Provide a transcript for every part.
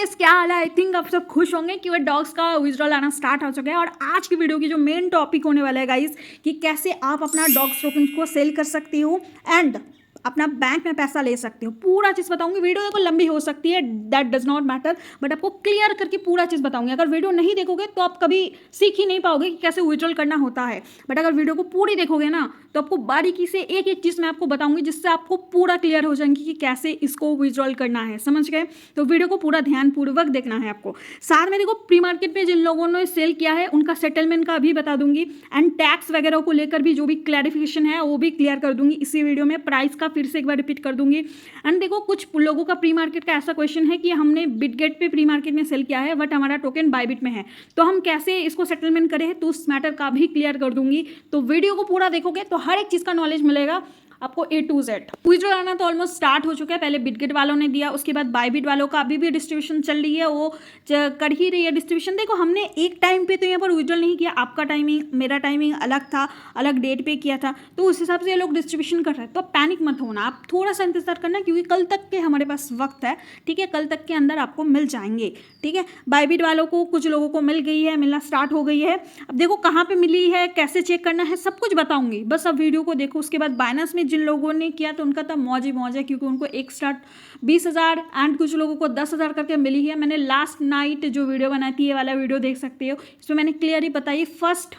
Guys, क्या हाल है? I think आप सब खुश होंगे कि वो डॉग्स का विड्रॉल आना स्टार्ट हो चुका है। और आज की वीडियो की जो मेन टॉपिक होने वाला है गाइस, कि कैसे आप अपना डॉग्स टोकन को सेल कर सकती हो एंड अपना बैंक में पैसा ले सकती हो। पूरा चीज़ बताऊंगी। वीडियो देखो लंबी हो सकती है, that does not matter, but आपको क्लियर करके पूरा चीज़ बताऊंगी। अगर वीडियो नहीं देखोगे तो आप कभी सीख ही नहीं पाओगे कि कैसे विड्रॉल करना होता है। बट अगर वीडियो को पूरी देखोगे ना तो आपको बारीकी से एक एक चीज़ मैं आपको बताऊंगी, जिससे आपको पूरा क्लियर हो जाएंगी कि कैसे इसको विड्रॉल करना है। समझ गए? तो वीडियो को पूरा ध्यानपूर्वक देखना है आपको। साथ में देखो, प्री मार्केट में जिन लोगों ने सेल किया है उनका सेटलमेंट का भी बता दूंगी, एंड टैक्स वगैरह को लेकर भी जो भी क्लैरिफिकेशन है वो भी क्लियर कर दूंगी इसी वीडियो में। प्राइस का फिर से एक बार रिपीट कर दूंगी। एंड देखो, कुछ लोगों का प्री मार्केट का ऐसा क्वेश्चन है कि हमने बिटगेट पे प्री मार्केट में सेल किया है बट हमारा टोकन बायबिट में है, तो हम कैसे इसको सेटलमेंट करें, तो उस मैटर का भी क्लियर कर दूंगी। तो वीडियो को पूरा देखोगे तो हर एक चीज़ का नॉलेज मिलेगा आपको A to Z। विड्रॉल आना तो ऑलमोस्ट स्टार्ट हो चुका है। पहले बिटगेट वालों ने दिया, उसके बाद बायबिट वालों का अभी भी डिस्ट्रीब्यूशन चल रही है, वो कर ही रही है डिस्ट्रीब्यूशन। देखो, हमने एक टाइम पे तो यहाँ पर विड्रॉल नहीं किया, आपका टाइमिंग मेरा टाइमिंग अलग था, अलग डेट पे किया था, तो उस हिसाब से ये लोग डिस्ट्रीब्यूशन कर रहे हैं। तो पैनिक मत होना, आप थोड़ा सा इंतजार करना, क्योंकि कल तक के हमारे पास वक्त है। ठीक है, कल तक के अंदर आपको मिल जाएंगे। ठीक है, बायबिट वालों को कुछ लोगों को मिल गई है, मिलना स्टार्ट हो गई है। अब देखो कहाँ पे मिली है, कैसे चेक करना है, सब कुछ बताऊंगी। बस अब वीडियो को देखो। उसके बाद बाइनेंस में जिन लोगों ने किया तो उनका तो मौज ही मौज है, क्योंकि उनको एक स्टार्ट 20,000 एंड कुछ लोगों को 10,000 करके मिली है। मैंने लास्ट नाइट जो वीडियो बनाई थी, ये वाला वीडियो देख सकते हो, इसमें मैंने क्लियर ही बताई। फर्स्ट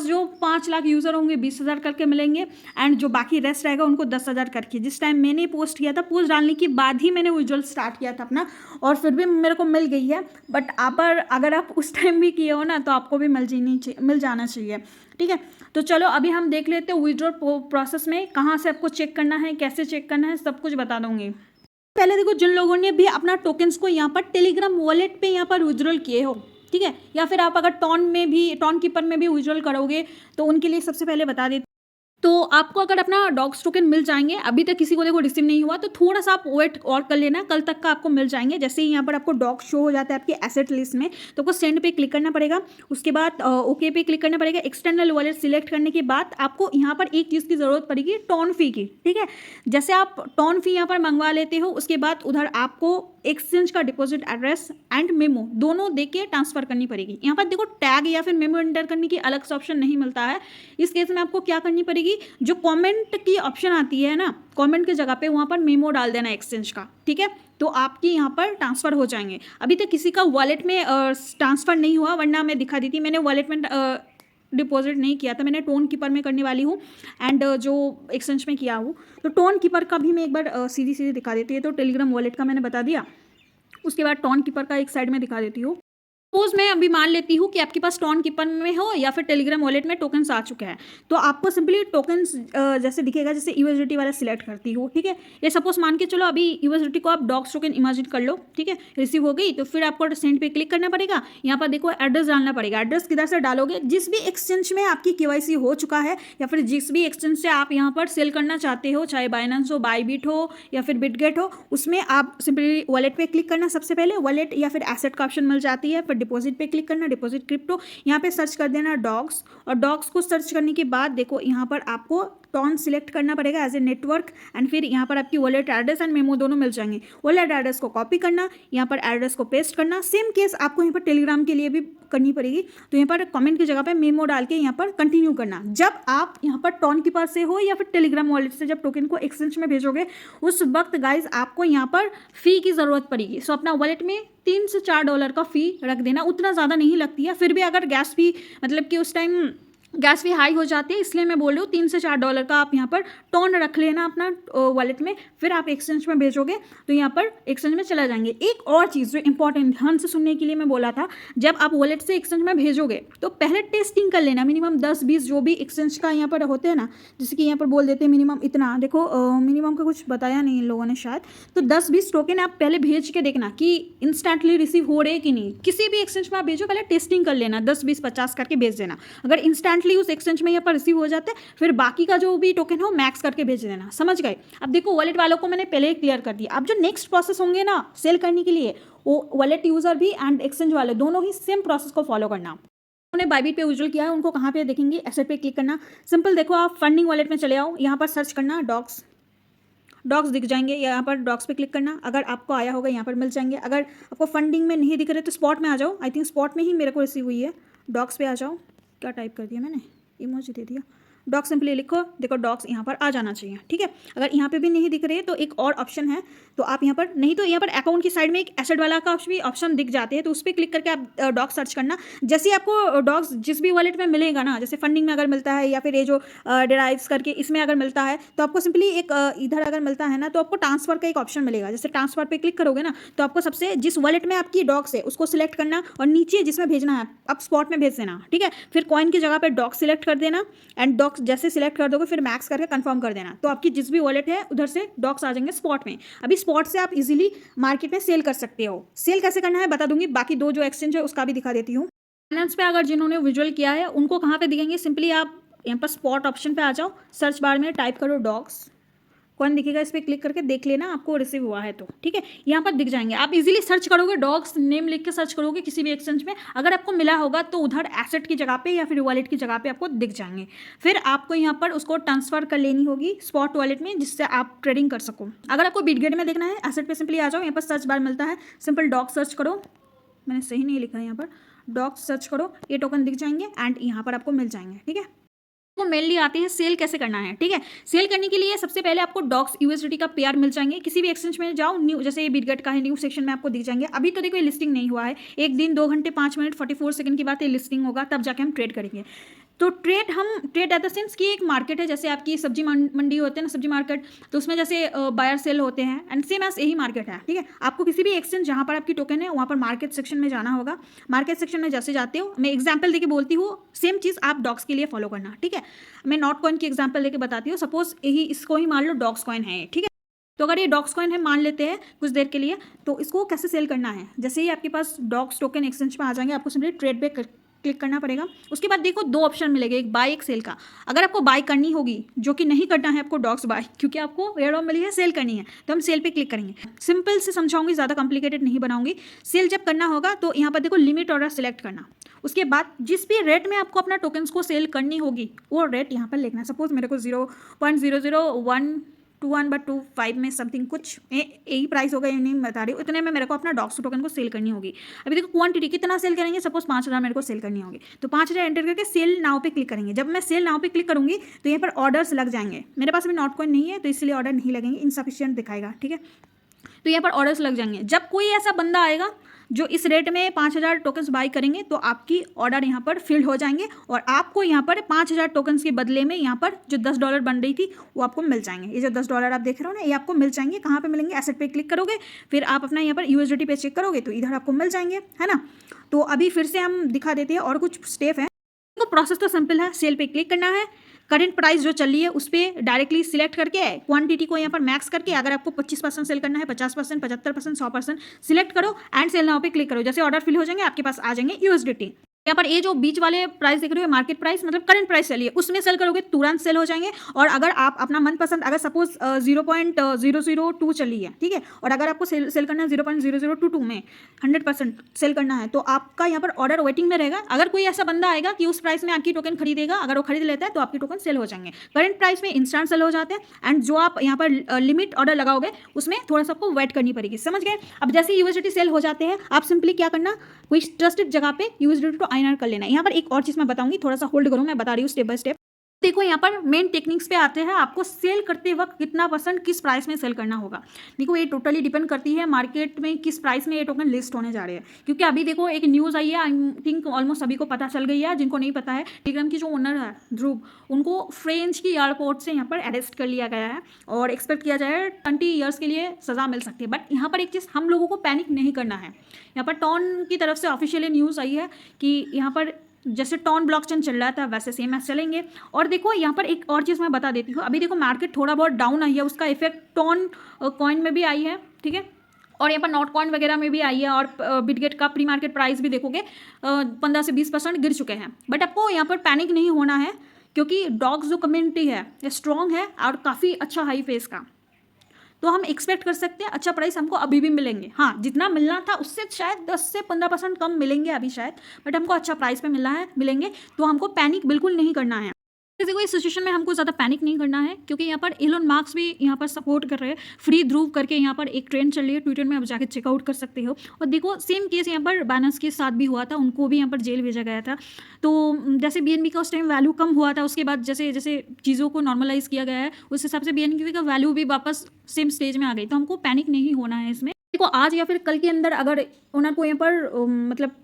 जो 5 लाख यूज़र होंगे 20,000 करके मिलेंगे, एंड जो बाकी रेस्ट रहेगा उनको 10,000 करके। जिस टाइम मैंने पोस्ट किया था, पोस्ट डालने के बाद ही मैंने विड्रॉल स्टार्ट किया था अपना, और फिर भी मेरे को मिल गई है। बट अगर आप उस टाइम भी किए हो ना तो आपको भी मिल जाना चाहिए। ठीक है, तो चलो अभी हम देख लेते हैं विड्रॉल प्रोसेस में कहाँ से आपको चेक करना है, कैसे चेक करना है, सब कुछ बता दूंगी। पहले देखो, जिन लोगों ने भी अपना टोकन्स को यहाँ पर टेलीग्राम वॉलेट पे यहाँ पर विड्रॉल किए हो, ठीक है, या फिर आप अगर टॉन कीपर में भी विड्रॉल करोगे तो उनके लिए सबसे पहले बता देती। तो आपको अगर अपना डॉग्स टोकन मिल जाएंगे, अभी तक किसी को देखो रिसीव नहीं हुआ तो थोड़ा सा आप वेट और कर लेना, कल तक का आपको मिल जाएंगे। जैसे ही यहाँ पर आपको डॉग शो हो जाता है आपकी एसेट लिस्ट में, तो आपको सेंड पे क्लिक करना पड़ेगा। उसके बाद ओके पे क्लिक करना पड़ेगा। एक्सटर्नल वॉलेट सिलेक्ट करने के बाद आपको यहाँ पर एक चीज़ की ज़रूरत पड़ेगी, टॉन फी की। ठीक है, जैसे आप टॉन फी यहाँ पर मंगवा लेते हो, उसके बाद उधर आपको एक्सचेंज का डिपॉजिट एड्रेस एंड मेमो दोनों दे के ट्रांसफर करनी पड़ेगी। यहाँ पर देखो, टैग या फिर मेमो एंटर करने की अलग से ऑप्शन नहीं मिलता है। इस केस में आपको क्या करनी पड़ेगी, जो कमेंट की ऑप्शन आती है ना, कमेंट की जगह पे वहाँ पर मेमो डाल देना एक्सचेंज का। ठीक है, तो आपकी यहाँ पर ट्रांसफ़र हो जाएंगे। अभी तक किसी का वॉलेट में ट्रांसफ़र नहीं हुआ, वरना मैं दिखा दी थी। मैंने वॉलेट में डिपॉजिट नहीं किया था, मैंने टोन कीपर में करने वाली हूँ, एंड जो एक्सचेंज में किया हूँ। तो टोन कीपर का भी मैं एक बार सीधी दिखा देती है। तो टेलीग्राम वॉलेट का मैंने बता दिया, उसके बाद टोन कीपर का एक साइड में दिखा देती हूँ। सपोज मैं अभी मान लेती हूँ कि आपके पास टॉन कीपर में हो या फिर टेलीग्राम वॉलेट में टोकन्स आ चुके हैं, तो आपको सिंपली टोकन्स जैसे दिखेगा, जैसे यूएसडीटी वाला सिलेक्ट करती हो। ठीक है, ये सपोज मान के चलो अभी यूएसडीटी को आप डॉग्स टोकन इमेजिन कर लो। ठीक है, रिसीव हो गई, तो फिर आपको सेंड पे क्लिक करना पड़ेगा। यहाँ पर देखो एड्रेस डालना पड़ेगा। एड्रेस किधर से डालोगे, जिस भी एक्सचेंज में आपकी केवाईसी हो चुका है या फिर जिस भी एक्सचेंज से आप यहाँ पर सेल करना चाहते हो, चाहे बाइनेंस हो, बायबिट हो या फिर बिटगेट हो, उसमें आप सिंपली वॉलेट पे क्लिक करना। सबसे पहले वॉलेट या फिर एसेट का ऑप्शन मिल जाती है, फिर डिपॉजिट पे क्लिक करना, डिपॉजिट क्रिप्टो, यहाँ पे सर्च कर देना डॉग्स, और डॉग्स को सर्च करने के बाद देखो यहाँ पर आपको टॉन सिलेक्ट करना पड़ेगा एज ए नेटवर्क, एंड फिर यहाँ पर आपकी वॉलेट एड्रेस एंड मेमो दोनों मिल जाएंगे। वॉलेट एड्रेस को कॉपी करना, यहाँ पर एड्रेस को पेस्ट करना। सेम केस आपको यहाँ पर टेलीग्राम के लिए भी करनी पड़ेगी, तो यहाँ पर कमेंट की जगह पे मेमो डाल के यहाँ पर कंटिन्यू करना। जब आप यहाँ पर टॉन के पास से हो या फिर टेलीग्राम वॉलेट से जब टोकन को एक्सचेंज में भेजोगे, उस वक्त गाइज आपको यहाँ पर फी की ज़रूरत पड़ेगी। सो अपना वॉलेट में $3 से $4 का फ़ी रख देना, उतना ज़्यादा नहीं लगती है। फिर भी अगर गैस फी, मतलब कि उस टाइम गैस भी हाई हो जाती है, इसलिए मैं बोल रही हूँ $3 से $4 का आप यहाँ पर टोन रख लेना अपना वॉलेट में। फिर आप एक्सचेंज में भेजोगे तो यहाँ पर एक्सचेंज में चला जाएंगे। एक और चीज़ जो इंपॉर्टेंट ध्यान से सुनने के लिए मैं बोला था, जब आप वॉलेट से एक्सचेंज में भेजोगे तो पहले टेस्टिंग कर लेना। मिनिमम 10-20 जो भी एक्सचेंज का यहाँ पर होते हैं ना, जैसे कि यहाँ पर बोल देते हैं मिनिमम इतना, देखो मिनिमम का कुछ बताया नहीं इन लोगों ने शायद, तो 10-20 टोकन आप पहले भेज के देखना कि इंस्टेंटली रिसीव हो रहे कि नहीं। किसी भी एक्सचेंज में आप भेजो, पहले टेस्टिंग कर लेना, 10-20-50 करके भेज देना। अगर इंस्टेंटली उस एक्सचेंज में यहाँ पर रिसीव हो जाते हैं, फिर बाकी का जो भी टोकन हो मैक्स करके भेज देना। समझ गए? अब देखो, वॉलेट वालों को मैंने पहले ही क्लियर कर दिया। अब जो नेक्स्ट प्रोसेस होंगे ना सेल करने के लिए, वो वॉलेट यूजर भी एंड एक्सचेंज वाले दोनों ही सेम प्रोसेस को फॉलो करना। उन्होंने बायबिट पे विड्रॉल किया है, उनको कहाँ पे देखेंगे, एसेट पे क्लिक करना। सिंपल देखो, आप फंडिंग वॉलेट में चले आओ, यहाँ पर सर्च करना डॉग्स डॉग्स दिख जाएंगे, यहाँ पर डॉग्स पे क्लिक करना, अगर आपको आया होगा यहाँ पर मिल जाएंगे। अगर आपको फंडिंग में नहीं दिख रहे तो स्पॉट में आ जाओ, आई थिंक स्पॉट में ही मेरे को रिसीव हुई है। डॉग्स पे आ जाओ, क्या टाइप कर दिया मैंने, इमोजी दे दिया। डॉग सिंपली लिखो, देखो डॉग्स यहाँ पर आ जाना चाहिए, ठीक है। अगर यहाँ पे भी नहीं दिख रही है तो एक और ऑप्शन है, तो आप यहाँ पर नहीं तो यहाँ पर अकाउंट की साइड में एक एसेट वाला का भी ऑप्शन दिख जाते हैं, तो उस पर क्लिक करके आप डॉग सर्च करना। जैसे आपको डॉग्स जिस भी वॉलेट में मिलेगा ना, जैसे फंडिंग में अगर मिलता है या फिर ये जो डिराइव्स करके इसमें अगर मिलता है, तो आपको सिंपली एक इधर अगर मिलता है ना, तो आपको ट्रांसफर का एक ऑप्शन मिलेगा। जैसे ट्रांसफर पे क्लिक करोगे ना, तो आपको सबसे जिस वॉलेट में आपकी डॉग्स है उसको सिलेक्ट करना और नीचे जिसमें भेजना है आप स्पॉट में भेज देना, ठीक है। फिर कॉइन की जगह पे डॉग सिलेक्ट कर देना एंड डॉग्स जैसे सिलेक्ट कर दोगे फिर मैक्स करके कंफर्म कर देना, तो आपकी जिस भी वॉलेट है उधर से डॉग्स आ जाएंगे स्पॉट में। अभी स्पॉट से आप इजीली मार्केट में सेल कर सकते हो। सेल कैसे करना है बता दूंगी, बाकी दो जो एक्सचेंज है उसका भी दिखा देती हूँ। फाइनेंस पे अगर जिन्होंने विजुअल किया है उनको कहाँ पे दिखेंगे, सिंपली आप यहाँ पर स्पॉट ऑप्शन पे आ जाओ, सर्च बार में टाइप करो डॉग्स, कौन दिखेगा, इस पर क्लिक करके देख लेना आपको रिसीव हुआ है तो, ठीक है। यहाँ पर दिख जाएंगे, आप इजीली सर्च करोगे, डॉग्स नेम लिख के सर्च करोगे किसी भी एक्सचेंज में, अगर आपको मिला होगा तो उधर एसेट की जगह पे या फिर वॉलेट की जगह पे आपको दिख जाएंगे। फिर आपको यहाँ पर उसको ट्रांसफर कर लेनी होगी स्पॉट वॉलेट में, जिससे आप ट्रेडिंग कर सको। अगर आपको बिटगेट में देखना है एसेट पे सिंपली आ जाओ, यहाँ पर सर्च बार मिलता है, सिंपल डॉग सर्च करो, मैंने सही नहीं लिखा है यहाँ पर, डॉग सर्च करो, ये टोकन दिख जाएंगे एंड यहाँ पर आपको मिल जाएंगे, ठीक है। वो मेनली आती है सेल कैसे करना है, ठीक है। सेल करने के लिए सबसे पहले आपको डॉग्स यूएसडीटी का पेयर मिल जाएंगे, किसी भी एक्सचेंज में जाओ, न्यू जैसे ये बिटगेट का है, न्यू सेक्शन में आपको दिख जाएंगे। अभी तो देखो ये लिस्टिंग नहीं हुआ है, 1 दिन 2 घंटे 5 मिनट 44 सेकंड की बात ये लिस्टिंग होगा, तब जाके हम ट्रेड करेंगे। तो ट्रेड एट द सेंस कि एक मार्केट है, जैसे आपकी सब्जी मंडी होते हैं ना, सब्जी मार्केट, तो उसमें जैसे बायर सेल होते हैं एंड सेम एज यही मार्केट है, ठीक है। आपको किसी भी एक्सचेंज जहाँ पर आपकी टोकन है वहाँ पर मार्केट सेक्शन में जाना होगा। मार्केट सेक्शन में जैसे जाते हो, मैं एग्जाम्पल देके बोलती हूँ, सेम चीज़ आप डॉग्स के लिए फॉलो करना, ठीक है। मैं नॉट कॉइन की एग्जाम्पल देके बताती हूँ, सपोज यही इसको ही मान लो डॉग्स कॉइन है, ठीक है। तो अगर ये डॉग्स कॉइन है मान लेते हैं कुछ देर के लिए, तो इसको कैसे सेल करना है, जैसे ही आपके पास डॉग्स टोकन एक्सचेंज में आ जाएंगे, आपको सिंपली ट्रेड पे क्लिक करना पड़ेगा। उसके बाद देखो 2 ऑप्शन मिलेंगे, एक बाय एक सेल का। अगर आपको बाय करनी होगी, जो कि नहीं करना है आपको डॉग्स बाय, क्योंकि आपको एयरड्रॉप मिली है, सेल करनी है, तो हम सेल पे क्लिक करेंगे। सिंपल से समझाऊंगी, ज़्यादा कॉम्प्लिकेटेड नहीं बनाऊंगी। सेल जब करना होगा तो यहाँ पर देखो लिमिट ऑर्डर सिलेक्ट करना, उसके बाद जिस भी रेट में आपको अपना टोकन्स को सेल करनी होगी वो रेट यहाँ पर लिखना है। सपोज मेरे को 0.00121/25 में समथिंग कुछ यही प्राइस होगा, ये नहीं बता रही हूँ, इतने में मेरे को अपना डॉग्स टोकन को सेल करनी होगी। अभी देखो क्वांटिटी कितना सेल करेंगे, सपोज 5000 मेरे को सेल करनी होगी, तो 5000 एंटर करके सेल नाउ पे क्लिक करेंगे। जब मैं सेल नाउ पे क्लिक करूँगी तो यहाँ पर ऑर्डर्स लग जाएंगे। मेरे पास अभी नॉट कॉइन नहीं है तो इसलिए ऑर्डर नहीं लगेंगे, इनसफिशिएंट दिखाएगा, ठीक है। तो यहाँ पर ऑर्डर्स लग जाएंगे। जब कोई ऐसा बंदा आएगा जो इस रेट में 5000 टोकन्स बाई करेंगे, तो आपकी ऑर्डर यहाँ पर फिल्ड हो जाएंगे और आपको यहाँ पर 5000 टोकन्स के बदले में यहाँ पर जो $10 बन रही थी वो आपको मिल जाएंगे। ये जो $10 आप देख रहे हो ना, ये आपको मिल जाएंगे। कहाँ पे मिलेंगे, एसेट पे क्लिक करोगे, फिर आप अपना यहाँ पर यूएसडीटी पे चेक करोगे तो इधर आपको मिल जाएंगे, है ना। तो अभी फिर से हम दिखा देते हैं और कुछ स्टेप है। तो प्रोसेस तो सिंपल है, सेल पे क्लिक करना है, करंट प्राइस जो चल रही है उस पर डायरेक्टली सिलेक्ट करके क्वांटिटी को यहाँ पर मैक्स करके, अगर आपको 25% सेल करना है, 50%, 75%, 100% सिलेक्ट करो एंड सेल नाउ पे क्लिक करो। जैसे ऑर्डर फिल हो जाएंगे आपके पास आ जाएंगे यूएसडीटी। यहाँ पर ये जो बीच वाले प्राइस देख रहे हो, मार्केट प्राइस मतलब करंट प्राइस चलिए, उसमें सेल करोगे तुरंत सेल हो जाएंगे। और अगर आप अपना मनपसंद, अगर सपोज 0.002 चली है, ठीक है, और अगर आपको सेल करना है 0.0022 में 100% सेल करना है, तो आपका यहाँ पर ऑर्डर वेटिंग में रहेगा। अगर कोई ऐसा बंदा आएगा कि उस प्राइस में आपकी टोकन खरीदेगा, अगर वो खरीद लेता है तो आपकी टोकन सेल हो जाएंगे। करंट प्राइस में इंस्टेंट सेल हो जाते हैं एंड जो आप यहाँ पर लिमिट ऑर्डर लगाओगे उसमें थोड़ा सा आपको वेट करनी पड़ेगी, समझ गए। अब जैसे यूएसडीटी सेल हो जाते हैं, आप सिंपली क्या करना, कोई ट्रस्टेड जगह पे यूएसडीटी को आईएनआर कर लेना है। यहाँ पर एक और चीज मैं बताऊंगी, थोड़ा सा होल्ड करो, मैं बता रही हूँ स्टेप बाय स्टेप। देखो यहाँ पर मेन टेक्निक्स पे आते हैं, आपको सेल करते वक्त कितना % किस प्राइस में सेल करना होगा। देखो ये टोटली डिपेंड करती है मार्केट में किस प्राइस में ये टोकन लिस्ट होने जा रहे हैं। क्योंकि अभी देखो एक न्यूज़ आई है, आई थिंक ऑलमोस्ट सभी को पता चल गई है, जिनको नहीं पता है, टेलीग्राम की जो ओनर है ध्रुव, उनको फ्रेंच की एयरपोर्ट से यहाँ पर अरेस्ट कर लिया गया है और एक्सपेक्ट किया जाए 20 ईयर्स के लिए सज़ा मिल सकती है। बट यहाँ पर एक चीज़ हम लोगों को पैनिक नहीं करना है। यहाँ पर टॉन की तरफ से ऑफिशियली न्यूज़ आई है कि यहाँ पर जैसे टॉन ब्लॉकचेन चल रहा था वैसे सेम एस चलेंगे। और देखो यहाँ पर एक और चीज़ मैं बता देती हूँ, अभी देखो मार्केट थोड़ा बहुत डाउन आई है, उसका इफेक्ट टॉन कॉइन में भी आई है, ठीक है, और यहाँ पर नॉट कॉइन वगैरह में भी आई है। और बिटगेट का प्री मार्केट प्राइस भी देखोगे 15 से 20% गिर चुके हैं। बट आपको यहाँ पर पैनिक नहीं होना है, क्योंकि डॉग्स जो कम्युनिटी है ये स्ट्रॉन्ग है और काफ़ी अच्छा हाई फेस का, तो हम एक्सपेक्ट कर सकते हैं अच्छा प्राइस हमको अभी भी मिलेंगे। हाँ, जितना मिलना था उससे शायद 10 से 15% कम मिलेंगे अभी शायद, बट हमको अच्छा प्राइस पे मिलेंगे, तो हमको पैनिक बिल्कुल नहीं करना है। देखो इस सिचुएशन में हमको ज़्यादा पैनिक नहीं करना है, क्योंकि यहाँ पर एलोन मार्क्स भी यहाँ पर सपोर्ट कर रहे हैं। फ्री ध्रुव करके यहाँ पर एक ट्रेंड चल रही है ट्विटर में, आप जाके चेकआउट कर सकते हो। और देखो सेम केस यहाँ पर बाइनेंस के साथ भी हुआ था, उनको भी यहाँ पर जेल भेजा गया था। तो जैसे बीएनबी का उस टाइम वैल्यू कम हुआ था, उसके बाद जैसे जैसे चीज़ों को नॉर्मलाइज किया गया है उस हिसाब से बीएनबी का वैल्यू भी वापस सेम स्टेज में आ गई। तो हमको पैनिक नहीं होना है इसमें। देखो आज या फिर कल के अंदर अगर ओनर को यहाँ पर मतलब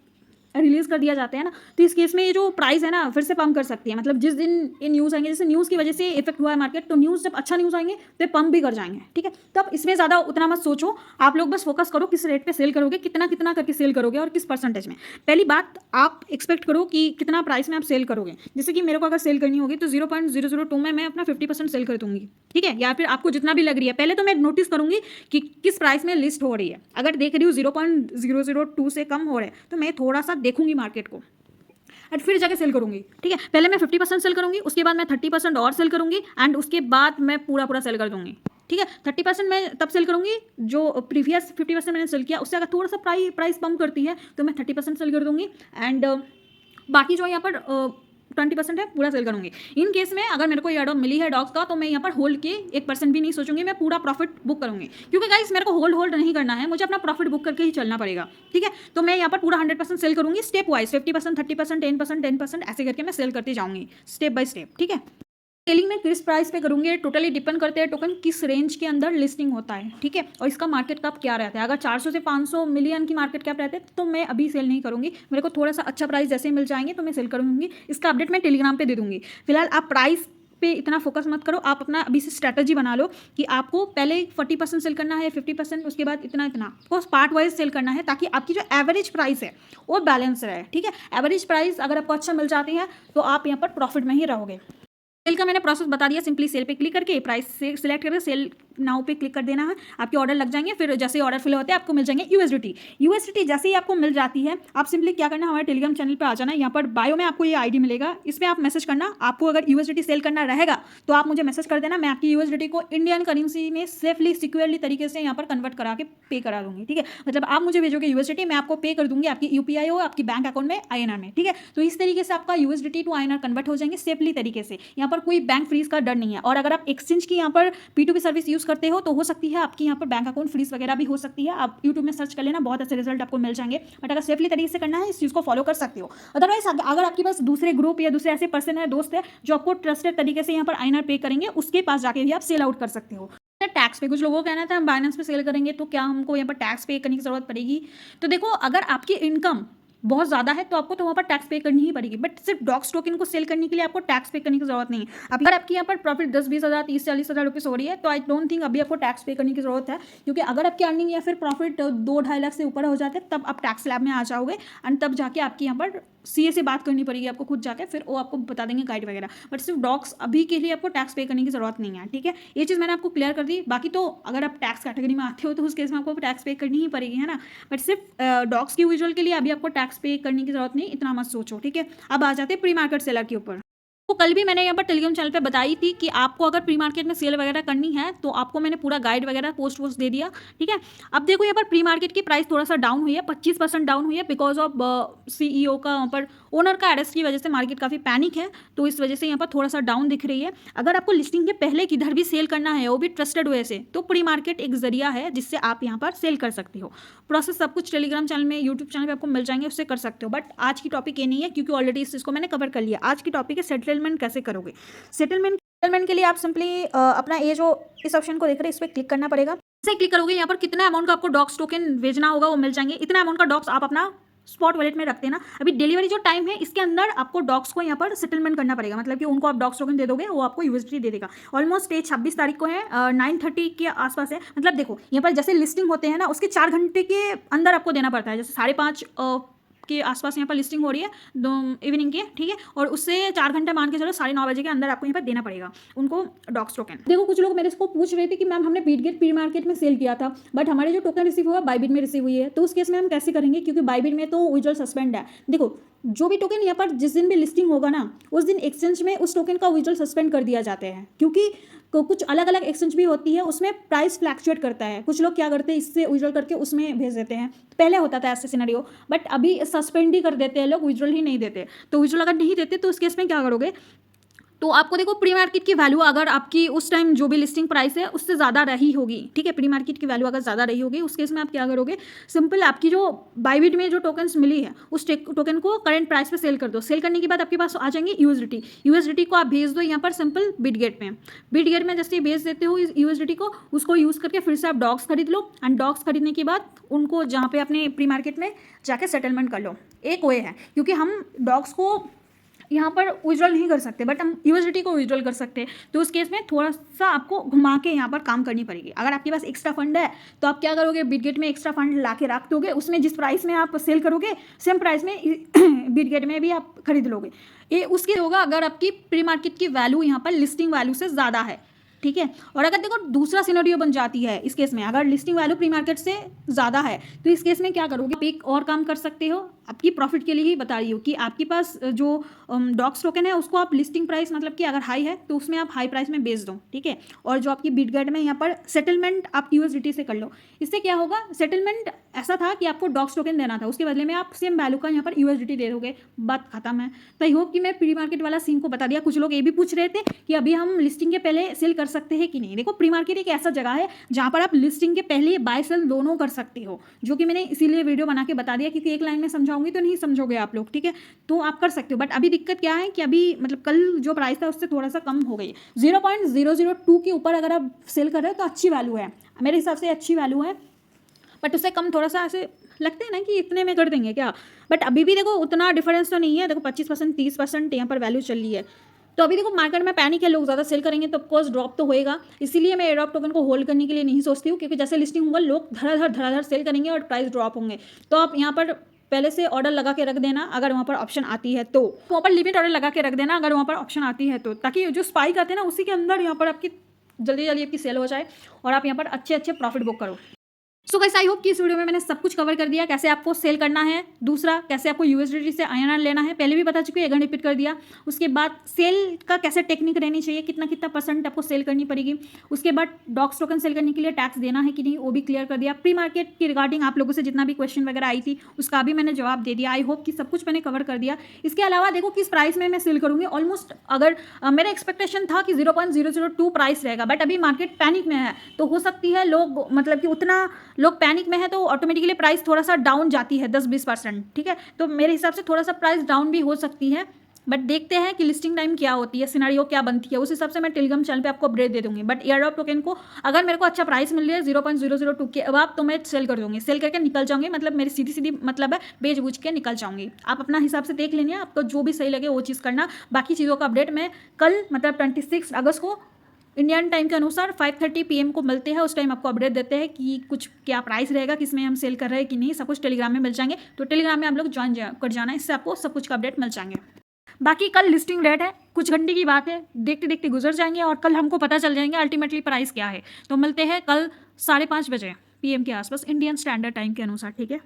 रिलीज़ कर दिया जाता है ना, तो इस केस में ये जो प्राइस है ना फिर से पम्प कर सकती है। मतलब जिस दिन ये न्यूज़ आएंगे, जैसे न्यूज़ की वजह से इफेक्ट हुआ है मार्केट, तो न्यूज़ जब अच्छा न्यूज़ आएंगे तो पम्प भी कर जाएंगे। ठीक है, तब इसमें ज़्यादा उतना मत सोचो, आप लोग बस फोकस करो किस रेट पे सेल करोगे, कितना कितना करके सेल करोगे और किस परसेंटेज में। पहली बात आप एक्सपेक्ट करो कि कितना प्राइस में आप सेल करोगे। जैसे कि मेरे को अगर सेल करनी होगी तो 0.002 में मैं अपना 50% सेल कर दूंगी। ठीक है, या फिर आपको जितना भी लग रही है, पहले तो मैं नोटिस करूंगी कि किस प्राइस में लिस्ट हो रही है। अगर देख रही हूँ 0.002 से कम हो रहा है तो मैं थोड़ा सा देखूंगी मार्केट को और फिर जाके सेल करूंगी। ठीक है, पहले मैं 50% सेल करूंगी, उसके बाद मैं 30% और सेल करूंगी एंड उसके बाद मैं पूरा सेल कर दूंगी। ठीक है, 30% मैं तब सेल करूंगी जो प्रीवियस 50% मैंने सेल किया, उससे अगर थोड़ा सा प्राइस कम करती है तो मैं 30% सेल कर दूंगी एंड बाकी जो यहाँ पर 20% है पूरा सेल करूंगी। इन केस में अगर मेरे को ये ऑर्डर मिली है डॉग्स का तो मैं यहाँ पर होल्ड के 1% भी नहीं सोचूंगी, मैं पूरा प्रॉफिट बुक करूंगी। क्योंकि गाइस मेरे को होल्ड नहीं करना है, मुझे अपना प्रॉफिट बुक करके ही चलना पड़ेगा। ठीक है, तो मैं यहाँ पर पूरा 100% सेल करूंगी स्टेप वाइज, 50%, 30%, 10% ऐसे करके मैं सेल करती जाऊंगी स्टेप बाय स्टेप। ठीक है, सेलिंग में किस प्राइस पे करूंगी टोटली डिपेंड करते हैं टोकन किस रेंज के अंदर लिस्टिंग होता है। ठीक है, और इसका मार्केट कैप क्या रहता है। अगर 400 से 500 मिलियन की मार्केट कैप रहते हैं तो मैं अभी सेल नहीं करूंगी, मेरे को थोड़ा सा अच्छा प्राइस जैसे ही मिल जाएंगे तो मैं सेल करूंगी। इसका अपडेट मैं टेलीग्राम पे दे दूंगी। फिलहाल आप प्राइस पे इतना फोकस मत करो, आप अपना अभी से स्ट्रैटेजी बना लो कि आपको पहले 40% सेल करना है, 50%, उसके बाद इतना आपको पार्ट वाइज सेल करना है, ताकि आपकी जो एवरेज प्राइस है वो बैलेंस रहे। ठीक है, एवरेज प्राइस अगर आपको अच्छा मिल जाती है तो आप यहाँ पर प्रॉफिट में ही रहोगे। सेल का मैंने प्रोसेस बता दिया, सिंपली सेल पे क्लिक करके प्राइस से सिलेक्ट करके सेल नाउ पे क्लिक कर देना है, आपके ऑर्डर लग जाएंगे। फिर जैसे ही ऑर्डर फिल होते हैं आपको मिल जाएंगे यूएसडीटी जैसे ही आपको मिल जाती है आप सिंपली क्या करना, हमारे टेलीग्राम चैनल पे आ जाना। यहाँ पर बायो में आपको ये आईडी मिलेगा, इसमें आप मैसेज करना। आपको अगर यूएसडीटी सेल करना रहेगा तो आप मुझे मैसेज कर देना, मैं आपकी यूएसडीटी को इंडियन करेंसी में सेफली सिक्योरली तरीके से यहाँ पर कन्वर्ट करा के पे करा दूंगी। ठीक है, मतलब आप मुझे भेजोगे यूएसडीटी, मैं आपको पे कर दूंगी आपकी यूपीआई हो आपकी बैंक अकाउंट में आईएनआर में। ठीक है, तो इस तरीके से आपका यूएसडीटी टू आईएनआर कन्वर्ट हो जाएंगे सेफली तरीके से। यहाँ पर कोई बैंक फ्रीज का डर नहीं है। और अगर आप एक्सचेंज की यहाँ पर P2P सर्विस यूज करते हो तो हो सकती है आपकी यहाँ पर बैंक अकाउंट फ्रीज वगैरह भी हो सकती है। आप यूट्यूब में सर्च कर लेना, बहुत अच्छे रिजल्ट आपको मिल जाएंगे। बट अगर सेफली तरीके से करना है इस चीज़ को फॉलो कर सकते हो। अदरवाइज अगर आपके पास दूसरे ग्रुप या दूसरे ऐसे पर्सन है, दोस्त है जो आपको ट्रस्टेड तरीके से यहाँ पर आईएनआर पे करेंगे, उसके पास जाके भी आप सेल आउट कर सकते हो। टैक्स पे कुछ लोगों का कहना था हम बाइनेंस पे सेल करेंगे तो क्या हमको यहाँ पर टैक्स पे करने की जरूरत पड़ेगी। तो देखो अगर आपकी इनकम बहुत ज़्यादा है तो आपको तो वहाँ पर टैक्स पे करनी ही पड़ेगी, बट सिर्फ डॉग्स टोकन को सेल करने के लिए आपको टैक्स पे करने की जरूरत नहीं है। अगर आपकी यहाँ पर प्रॉफिट 10-20 हज़ार 30-40 हज़ार रुपये हो रही है तो आई डोंट थिंक अभी आपको टैक्स पे करने की जरूरत है। क्योंकि अगर आपकी अर्निंग या फिर प्रॉफिट 2-2.5 लाख से ऊपर हो जाते हैं तब आप टैक्स स्लैब में आ जाओगे एंड तब जाके आपकी यहाँ पर सीए से बात करनी पड़ेगी आपको खुद जाके, फिर वो आपको बता देंगे गाइड वगैरह। बट सिर्फ डॉग्स अभी के लिए आपको टैक्स पे करने की जरूरत नहीं है। ठीक है, ये चीज़ मैंने आपको क्लियर कर दी। बाकी तो अगर आप टैक्स कैटेगरी में आते हो तो उस केस में आपको टैक्स पे करनी ही पड़ेगी, है ना। बट सिर्फ डॉग्स की विजुअल के लिए अभी आपको टैक्स पे करने की जरूरत नहीं, इतना मत सोचो। ठीक है, अब आ जाते हैं प्री मार्केट सेलर के ऊपर। तो कल भी मैंने यहाँ पर टेलीग्राम चैनल पे बताई थी कि आपको अगर प्री मार्केट में सेल वगैरह करनी है तो आपको मैंने पूरा गाइड वगैरह पोस्ट दे दिया। ठीक है, अब देखो यहाँ पर प्री मार्केट की प्राइस थोड़ा सा डाउन हुई है, 25% डाउन हुई है बिकॉज ऑफ सीईओ का वहाँ पर ओनर का अरेस्ट की वजह से मार्केट काफ़ी पैनिक है, तो इस वजह से यहाँ पर थोड़ा सा डाउन दिख रही है। अगर आपको लिस्टिंग के पहले किधर भी सेल करना है वो भी ट्रस्टेड वे से, तो प्री मार्केट एक जरिया है जिससे आप यहाँ पर सेल कर सकते हो। प्रोसेस सब कुछ टेलीग्राम चैनल में, यूट्यूब चैनल पे आपको मिल जाएंगे, उससे कर सकते हो। बट आज की टॉपिक ये नहीं है क्योंकि ऑलरेडी इस चीज़ को मैंने कवर कर लिया। आज की टॉपिक है सेटलमेंट कैसे करोगे। सेटलमेंट के लिए आप सिंपली अपना ये जो इस ऑप्शन को देख रहे हैं इस पर क्लिक करना पड़ेगा। जैसे क्लिक करोगे यहाँ पर कितना अमाउंट का आपको डॉग्स टोकन भेजना होगा वो मिल जाएंगे। इतना अमाउंट का डॉग्स आप अपना स्पॉट वॉलेट में रखते हैं ना, अभी डिलीवरी जो टाइम है इसके अंदर आपको डॉग्स को यहाँ पर सेटलमेंट करना पड़ेगा। मतलब कि उनको आप डॉग्स टोकन दे दोगे, वो आपको यूएसडी दे देगा। ऑलमोस्ट 26 तारीख को है, 9:30 के आसपास है। मतलब देखो यहाँ पर जैसे लिस्टिंग होते हैं ना उसके 4 घंटे के अंदर आपको देना पड़ता है। जैसे 5:30 के आसपास यहाँ पर लिस्टिंग हो रही है इवनिंग की, ठीक है, और उससे 4 घंटे मान के चलो 9:30 बजे के अंदर आपको यहाँ पर देना पड़ेगा उनको डॉग्स टोकन। देखो कुछ लोग मेरे को पूछ रहे थे कि मैम हमने बीटगेट प्री मार्केट में सेल किया था बट हमारे जो टोकन रिसीव हुआ बाइबिट में रिसीव हुई है, तो उस केस में हम कैसे करेंगे क्योंकि बाइबिट में तो विड्रॉल सस्पेंड है। देखो जो भी टोकन यहाँ पर जिस दिन भी लिस्टिंग होगा ना उस दिन एक्सचेंज में उस टोकन का विड्रॉल सस्पेंड कर दिया जाते हैं, क्योंकि कुछ अलग अलग एक्सचेंज भी होती है, उसमें प्राइस फ्लैक्चुएट करता है। कुछ लोग क्या करते हैं इससे विड्रॉल करके उसमें भेज देते हैं, पहले होता था ऐसे सिनेरियो, बट अभी सस्पेंड ही कर देते हैं लोग, विड्रॉल ही नहीं देते। तो विड्रॉल अगर नहीं देते तो उस केस में क्या करोगे, तो आपको देखो प्री मार्केट की वैल्यू अगर आपकी उस टाइम जो भी लिस्टिंग प्राइस है उससे ज़्यादा रही होगी, ठीक है, प्री मार्केट की वैल्यू अगर ज़्यादा रही होगी, उस केस में आप क्या करोगे, सिंपल आपकी जो बाइबिट में जो टोकन्स मिली है उस टोकन को करंट प्राइस पे सेल कर दो। सेल करने के बाद आपके पास आ जाएंगे यूएसडीटी। यूएसडीटी को आप भेज दो यहाँ पर सिंपल बिटगेट में। बिटगेट में जैसे भेज देते हो यूएसडीटी को, उसको यूज़ करके फिर से आप डॉग्स खरीद लो एंड डॉग्स खरीदने के बाद उनको जहाँ पे अपने प्री मार्केट में जाके सेटलमेंट कर लो। एक वे है, क्योंकि हम डॉग्स को यहाँ पर विड्रॉल नहीं कर सकते बट हम यूएसडीटी को विड्रॉल कर सकते हैं, तो उस केस में थोड़ा सा आपको घुमा के यहाँ पर काम करनी पड़ेगी। अगर आपके पास एक्स्ट्रा फंड है तो आप क्या करोगे, बिटगेट में एक्स्ट्रा फंड ला के रख दोगे, उसमें जिस प्राइस में आप सेल करोगे सेम प्राइस में बिटगेट में भी आप खरीद लोगे। ये उसके होगा अगर आपकी प्री मार्केट की वैल्यू यहाँ पर लिस्टिंग वैल्यू से ज़्यादा है, ठीक है। और अगर देखो दूसरा सिनेरियो बन जाती है इस केस में, अगर लिस्टिंग वैल्यू प्री मार्केट से ज़्यादा है तो इस केस में क्या करोगे, आप एक और काम कर सकते हो, आपकी प्रॉफिट के लिए ही बता रही हो कि आपके पास जो डॉग्स टोकन है उसको आप लिस्टिंग प्राइस मतलब कि अगर हाई है तो उसमें आप हाई प्राइस में बेच दो, ठीक है। और जो आपकी बिटगेट में यहाँ पर सेटलमेंट आप यूएसडीटी से कर लो। इससे क्या होगा, सेटलमेंट ऐसा था कि आपको डॉग्स टोकन देना था, उसके बदले में आप सेम वैल्यू का यहाँ पर यूएसडीटी दे दोगे, बात खत्म है। तो आई होप कि मैं प्री मार्केट वाला सीन को बता दिया। कुछ लोग ये भी पूछ रहे थे कि अभी हम लिस्टिंग के पहले सेल कर सकते हैं कि नहीं। देखो प्री मार्केट एक ऐसा जगह है जहाँ पर आप लिस्टिंग के पहले बाय सेल दोनों कर सकते हो, जो कि मैंने इसीलिए वीडियो बना के बता दिया, क्योंकि एक लाइन में समझाऊंगी तो नहीं समझोगे आप लोग, ठीक है। तो आप कर सकते हो, बट अभी दिक्कत क्या है कि अभी मतलब कल जो प्राइस था उससे थोड़ा सा कम हो गई, 0.002 के ऊपर अगर आप सेल कर रहे हो तो अच्छी वैल्यू है, मेरे हिसाब से अच्छी वैल्यू है। बट उससे कम थोड़ा सा ऐसे लगते हैं ना कि इतने में कर देंगे क्या, बट अभी भी देखो उतना डिफरेंस तो नहीं है। देखो 25% 30% यहाँ पर वैल्यू चल रही है। तो अभी देखो मार्केट में पैनिक है, लोग ज़्यादा सेल करेंगे तो ऑफकोर्स ड्रॉप तो होएगा। इसीलिए मैं एडॉप टोकन को होल्ड करने के लिए नहीं सोचती हूँ, क्योंकि जैसे लिस्टिंग होगा लोग धड़ाधड़ सेल करेंगे और प्राइस ड्रॉप होंगे। तो आप यहाँ पर पहले से ऑर्डर लगा के रख देना अगर वहाँ पर ऑप्शन आती है तो वहाँ पर लिमिट ऑर्डर लगा के रख देना अगर वहाँ पर ऑप्शन आती है तो, ताकि जो स्पाइक आते हैं ना उसी के अंदर यहाँ पर आपकी जल्दी जल्दी आपकी सेल हो जाए और आप यहाँ पर अच्छे अच्छे प्रॉफिट बुक करो। सो गाइस आई होप कि इस वीडियो में मैंने सब कुछ कवर कर दिया, कैसे आपको सेल करना है, दूसरा कैसे आपको यूएसडीटी से आईएनआर लेना है, पहले भी बता चुकी हूँ, एक रिपीट कर दिया। उसके बाद सेल का कैसे टेक्निक रहनी चाहिए, कितना कितना परसेंट आपको सेल करनी पड़ेगी। उसके बाद डॉग्स टोकन सेल करने के लिए टैक्स देना है कि नहीं वो भी क्लियर कर दिया। प्री मार्केट की रिगार्डिंग आप लोगों से जितना भी क्वेश्चन वगैरह आई थी उसका भी मैंने जवाब दे दिया। आई होप कि सब कुछ मैंने कवर कर दिया। इसके अलावा देखो किस प्राइस में मैं सेल करूँगी, ऑलमोस्ट अगर मेरा एक्सपेक्टेशन था कि 0.002 प्राइस रहेगा, बट अभी मार्केट पैनिक में है तो हो सकती है लोग मतलब कि उतना लोग पैनिक में है तो ऑटोमेटिकली प्राइस थोड़ा सा डाउन जाती है 10-20%, ठीक है। तो मेरे हिसाब से थोड़ा सा प्राइस डाउन भी हो सकती है, बट देखते हैं कि लिस्टिंग टाइम क्या होती है, सिनेरियो क्या बनती है, उस हिसाब से मैं टेलीग्राम चैनल पे आपको अपडेट दे दूंगी। बट एयरड्रॉप टोकन को अगर मेरे को अच्छा प्राइस मिल रहा है 0.002 के अब तो मैं सेल कर दूंगी, सेल करके निकल जाऊंगी, मतलब मेरी सीधी सीधी मतलब है बेच बूझ के निकल जाऊंगी। आप अपना हिसाब से देख लेंगे, आपको जो भी सही लगे वो चीज़ करना। बाकी चीज़ों का अपडेट मैं कल मतलब 26 अगस्त को इंडियन टाइम के अनुसार 5:30 PM को मिलते हैं, उस टाइम आपको अपडेट देते हैं कि कुछ क्या प्राइस रहेगा, किसमें हम सेल कर रहे हैं कि नहीं, सब कुछ टेलीग्राम में मिल जाएंगे। तो टेलीग्राम में आप लोग ज्वाइन कर जाना, इससे आपको सब कुछ का अपडेट मिल जाएंगे। बाकी कल लिस्टिंग डेट है, कुछ घंटे की बात है, देखते देखते गुजर जाएंगे और कल हमको पता चल जाएंगे अल्टीमेटली प्राइस क्या है। तो मिलते हैं कल 5:30 बजे PM के आसपास इंडियन स्टैंडर्ड टाइम के अनुसार, ठीक है।